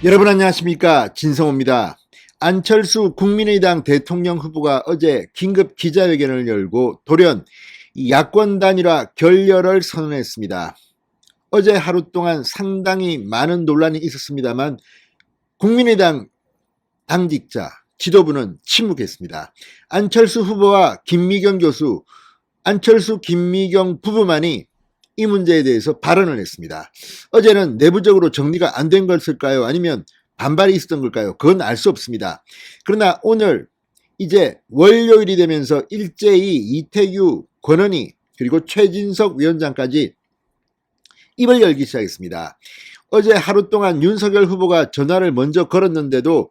여러분 안녕하십니까, 진성호입니다. 안철수 국민의당 대통령 후보가 어제 긴급 기자회견을 열고 돌연 야권 단일화 결렬을 선언했습니다. 어제 하루 동안 상당히 많은 논란이 있었습니다만 국민의당 당직자 지도부는 침묵했습니다. 안철수 후보와 김미경 교수, 안철수 김미경 부부만이 이 문제에 대해서 발언을 했습니다. 어제는 내부적으로 정리가 안 된 것일까요? 아니면 반발이 있었던 걸까요? 그건 알 수 없습니다. 그러나 오늘 이제 월요일이 되면서 일제히 이태규, 권은희 그리고 최진석 위원장까지 입을 열기 시작했습니다. 어제 하루 동안 윤석열 후보가 전화를 먼저 걸었는데도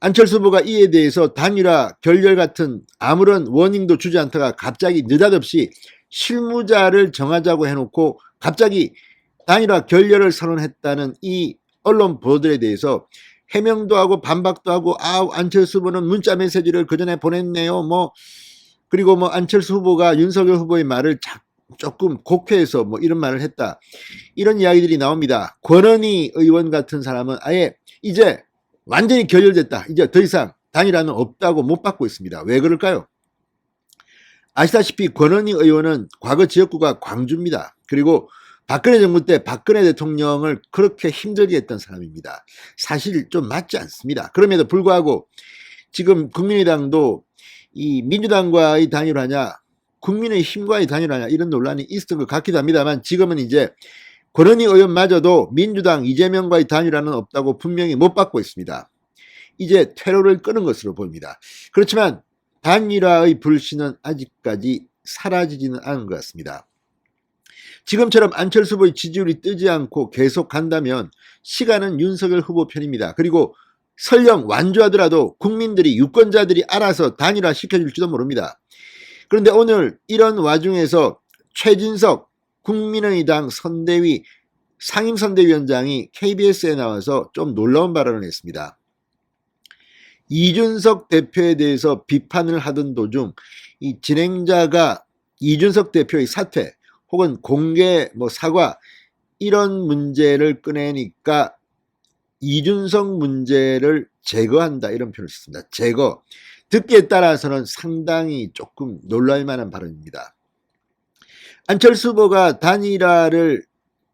안철수 후보가 이에 대해서 단일화 결렬 같은 아무런 워닝도 주지 않다가 갑자기 느닷없이 실무자를 정하자고 해놓고 갑자기 단일화 결렬을 선언했다는 이 언론 보도들에 대해서 해명도 하고 반박도 하고 안철수 후보는 문자 메시지를 그전에 보냈네요. 그리고 안철수 후보가 윤석열 후보의 말을 조금 곡해해서 이런 말을 했다. 이런 이야기들이 나옵니다. 권은희 의원 같은 사람은 아예 이제 완전히 결렬됐다. 이제 더 이상 단일화는 없다고 못 받고 있습니다. 왜 그럴까요? 아시다시피 권은희 의원은 과거 지역구가 광주입니다. 그리고 박근혜 정부 때 박근혜 대통령을 그렇게 힘들게 했던 사람입니다. 사실 좀 맞지 않습니다. 그럼에도 불구하고 지금 국민의당도 이 민주당과의 단일화냐 국민의힘과의 단일화냐 이런 논란이 있었던 것 같기도 합니다만 지금은 이제 권은희 의원마저도 민주당 이재명과의 단일화는 없다고 분명히 못 받고 있습니다. 이제 퇴로를 끄는 것으로 보입니다. 그렇지만 단일화의 불씨는 아직까지 사라지지는 않은 것 같습니다. 지금처럼 안철수 후보의 지지율이 뜨지 않고 계속 간다면 시간은 윤석열 후보 편입니다. 그리고 설령 완주하더라도 국민들이 유권자들이 알아서 단일화 시켜줄지도 모릅니다. 그런데 오늘 이런 와중에서 최진석 국민의당 선대위 상임선대위원장이 KBS에 나와서 좀 놀라운 발언을 했습니다. 이준석 대표에 대해서 비판을 하던 도중 이 진행자가 이준석 대표의 사퇴 혹은 공개 사과 이런 문제를 꺼내니까 이준석 문제를 제거한다 이런 표현을 썼습니다. 제거. 듣기에 따라서는 상당히 조금 놀랄 만한 발언입니다. 안철수 후보가 단일화를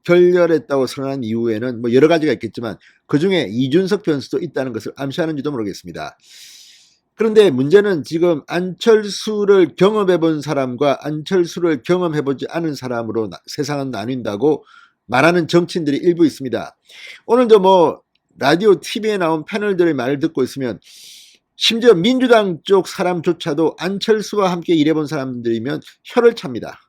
결렬했다고 선언한 이후에는 여러 가지가 있겠지만 그중에 이준석 변수도 있다는 것을 암시하는지도 모르겠습니다. 그런데 문제는 지금 안철수를 경험해 본 사람과 안철수를 경험해보지 않은 사람으로 세상은 나뉜다고 말하는 정치인들이 일부 있습니다. 오늘도 라디오 TV에 나온 패널들의 말을 듣고 있으면 심지어 민주당 쪽 사람조차도 안철수와 함께 일해본 사람들이면 혀를 찹니다.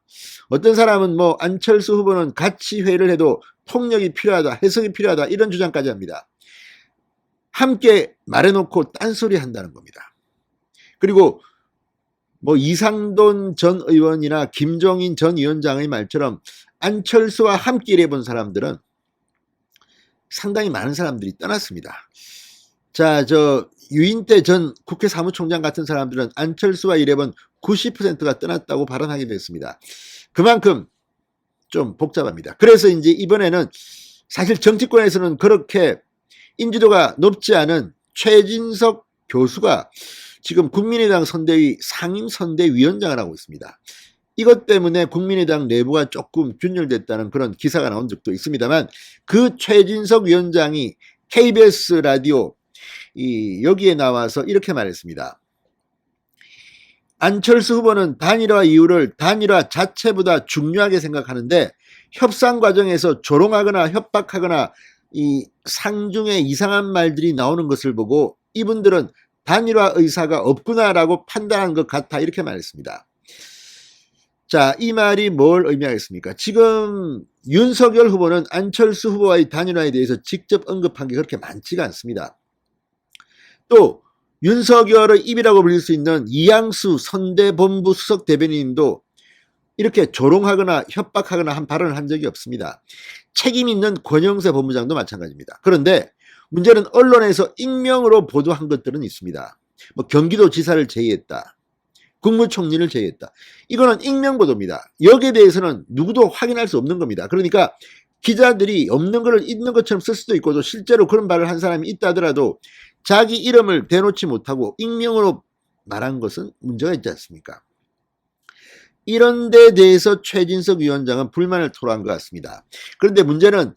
어떤 사람은 안철수 후보는 같이 회의를 해도 통역이 필요하다, 해석이 필요하다 이런 주장까지 합니다. 함께 말해놓고 딴소리 한다는 겁니다. 그리고 이상돈 전 의원이나 김종인 전 위원장의 말처럼 안철수와 함께 일해본 사람들은 상당히 많은 사람들이 떠났습니다. 자, 유인태 전 국회 사무총장 같은 사람들은 안철수와 일해본 90%가 떠났다고 발언하기도 했습니다. 그만큼 좀 복잡합니다. 그래서 이제 이번에는 사실 정치권에서는 그렇게 인지도가 높지 않은 최진석 교수가 지금 국민의당 선대위 상임선대위원장을 하고 있습니다. 이것 때문에 국민의당 내부가 조금 균열됐다는 그런 기사가 나온 적도 있습니다만 그 최진석 위원장이 KBS 라디오 여기에 나와서 이렇게 말했습니다. 안철수 후보는 단일화 이유를 단일화 자체보다 중요하게 생각하는데 협상 과정에서 조롱하거나 협박하거나 이 상중에 이상한 말들이 나오는 것을 보고 이분들은 단일화 의사가 없구나라고 판단한 것 같아 이렇게 말했습니다. 자, 이 말이 뭘 의미하겠습니까? 지금 윤석열 후보는 안철수 후보와의 단일화에 대해서 직접 언급한 게 그렇게 많지가 않습니다. 또 윤석열의 입이라고 불릴 수 있는 이양수 선대본부 수석 대변인도 이렇게 조롱하거나 협박하거나 한 발언을 한 적이 없습니다. 책임 있는 권영세 본부장도 마찬가지입니다. 그런데 문제는 언론에서 익명으로 보도한 것들은 있습니다. 경기도지사를 제의했다. 국무총리를 제의했다. 이거는 익명 보도입니다. 여기에 대해서는 누구도 확인할 수 없는 겁니다. 그러니까 기자들이 없는 걸 있는 것처럼 쓸 수도 있고 또 실제로 그런 말을 한 사람이 있다 하더라도 자기 이름을 대놓지 못하고 익명으로 말한 것은 문제가 있지 않습니까? 이런 데 대해서 최진석 위원장은 불만을 토로한 것 같습니다. 그런데 문제는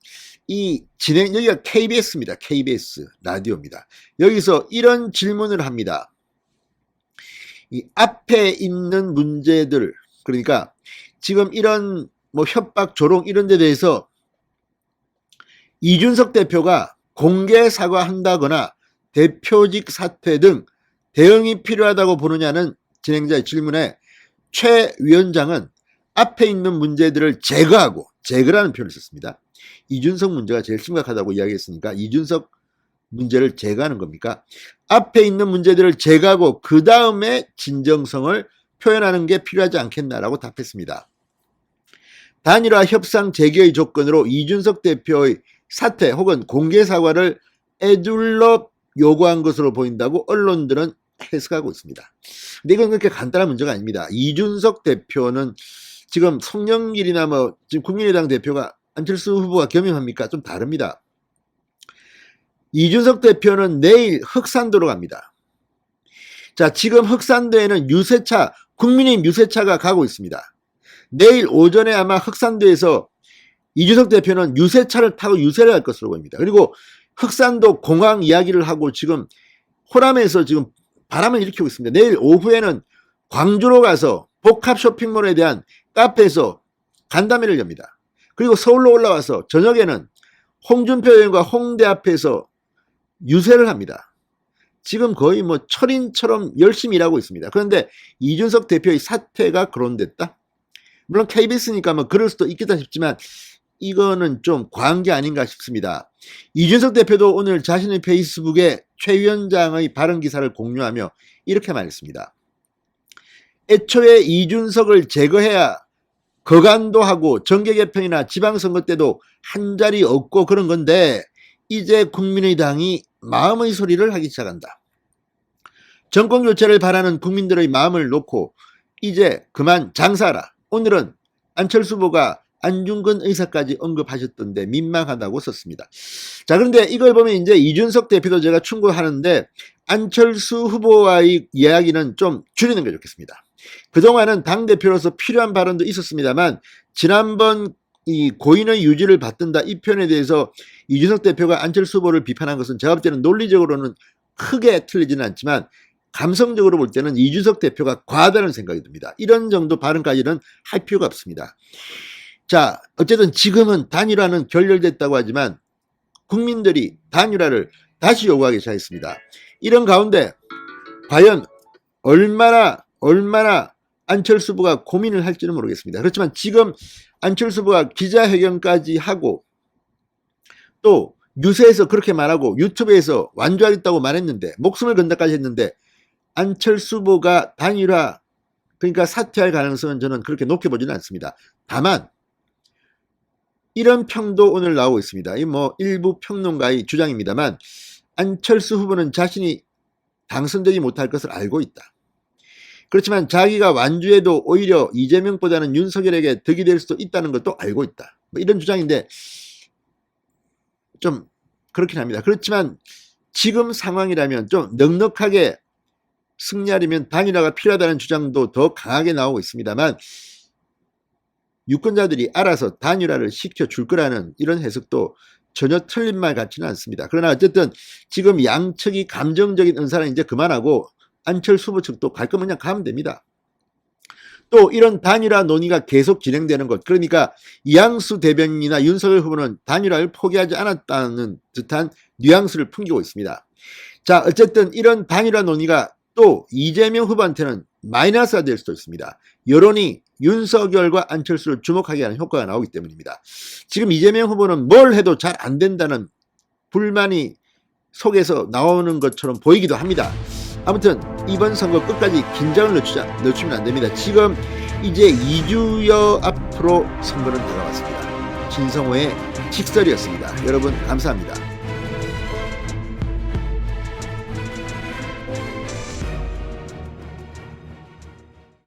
여기가 KBS입니다. KBS 라디오입니다. 여기서 이런 질문을 합니다. 이 앞에 있는 문제들, 그러니까 지금 이런 뭐 협박, 조롱 이런 데 대해서 이준석 대표가 공개 사과한다거나 대표직 사퇴 등 대응이 필요하다고 보느냐는 진행자의 질문에 최 위원장은 앞에 있는 문제들을 제거라는 표현을 썼습니다. 이준석 문제가 제일 심각하다고 이야기했으니까 이준석 문제를 제거하는 겁니까? 앞에 있는 문제들을 제거하고 그 다음에 진정성을 표현하는 게 필요하지 않겠나라고 답했습니다. 단일화 협상 재개의 조건으로 이준석 대표의 사퇴 혹은 공개 사과를 에둘러 요구한 것으로 보인다고 언론들은 해석하고 있습니다. 근데 이건 그렇게 간단한 문제가 아닙니다. 이준석 대표는 지금 송영길이나 지금 국민의당 대표가 안철수 후보가 겸임합니까? 좀 다릅니다. 이준석 대표는 내일 흑산도로 갑니다. 자, 지금 흑산도에는 국민의힘 유세차가 가고 있습니다. 내일 오전에 아마 흑산도에서 이준석 대표는 유세차를 타고 유세를 할 것으로 보입니다. 그리고 흑산도 공항 이야기를 하고 지금 호남에서 지금 바람을 일으키고 있습니다. 내일 오후에는 광주로 가서 복합 쇼핑몰에 대한 카페에서 간담회를 엽니다. 그리고 서울로 올라와서 저녁에는 홍준표 의원과 홍대 앞에서 유세를 합니다. 지금 거의 철인처럼 열심히 일하고 있습니다. 그런데 이준석 대표의 사퇴가 거론됐다? 물론 KBS니까 그럴 수도 있겠다 싶지만 이거는 좀 과한 게 아닌가 싶습니다. 이준석 대표도 오늘 자신의 페이스북에 최 위원장의 발언 기사를 공유하며 이렇게 말했습니다. 애초에 이준석을 제거해야 거간도 하고 정계 개편이나 지방선거 때도 한 자리 없고 그런 건데 이제 국민의당이 마음의 소리를 하기 시작한다. 정권 교체를 바라는 국민들의 마음을 놓고 이제 그만 장사하라. 오늘은 안철수 후보가 안중근 의사까지 언급하셨던데 민망하다고 썼습니다. 자, 그런데 이걸 보면 이제 이준석 대표도 제가 충고하는데 안철수 후보와의 이야기는 좀 줄이는 게 좋겠습니다. 그동안은 당대표로서 필요한 발언도 있었습니다만 지난번 이 고인의 유지를 받든다 이 표현에 대해서 이준석 대표가 안철수 후보를 비판한 것은 제가 볼 때는 논리적으로는 크게 틀리지는 않지만 감성적으로 볼 때는 이준석 대표가 과하다는 생각이 듭니다. 이런 정도 발언까지는 할 필요가 없습니다. 자, 어쨌든 지금은 단일화는 결렬됐다고 하지만 국민들이 단일화를 다시 요구하기 시작했습니다. 이런 가운데 과연 얼마나 안철수 후보가 고민을 할지는 모르겠습니다. 그렇지만 지금 안철수 후보가 기자회견까지 하고 또 뉴스에서 그렇게 말하고 유튜브에서 완주하겠다고 말했는데 목숨을 건다까지 했는데 안철수 후보가 단일화 그러니까 사퇴할 가능성은 저는 그렇게 높게 보지는 않습니다. 다만 이런 평도 오늘 나오고 있습니다. 이 일부 평론가의 주장입니다만 안철수 후보는 자신이 당선되지 못할 것을 알고 있다. 그렇지만 자기가 완주해도 오히려 이재명보다는 윤석열에게 득이 될 수도 있다는 것도 알고 있다. 이런 주장인데 좀 그렇긴 합니다. 그렇지만 지금 상황이라면 좀 넉넉하게 승리하려면 단일화가 필요하다는 주장도 더 강하게 나오고 있습니다만 유권자들이 알아서 단일화를 시켜줄 거라는 이런 해석도 전혀 틀린 말 같지는 않습니다. 그러나 어쨌든 지금 양측이 감정적인 은사는 이제 그만하고 안철수 후보 측도 갈 거면 그냥 가면 됩니다. 또 이런 단일화 논의가 계속 진행되는 것, 그러니까 이양수 대변인이나 윤석열 후보는 단일화를 포기하지 않았다는 듯한 뉘앙스를 풍기고 있습니다. 자, 어쨌든 이런 단일화 논의가 또 이재명 후보한테는 마이너스가 될 수도 있습니다. 여론이 윤석열과 안철수를 주목하게 하는 효과가 나오기 때문입니다. 지금 이재명 후보는 뭘 해도 잘 안 된다는 불만이 속에서 나오는 것처럼 보이기도 합니다. 아무튼 이번 선거 끝까지 긴장을 늦추면 안 됩니다. 지금 이제 2주여 앞으로 선거는 다가왔습니다. 진성호의 직설이었습니다. 여러분 감사합니다.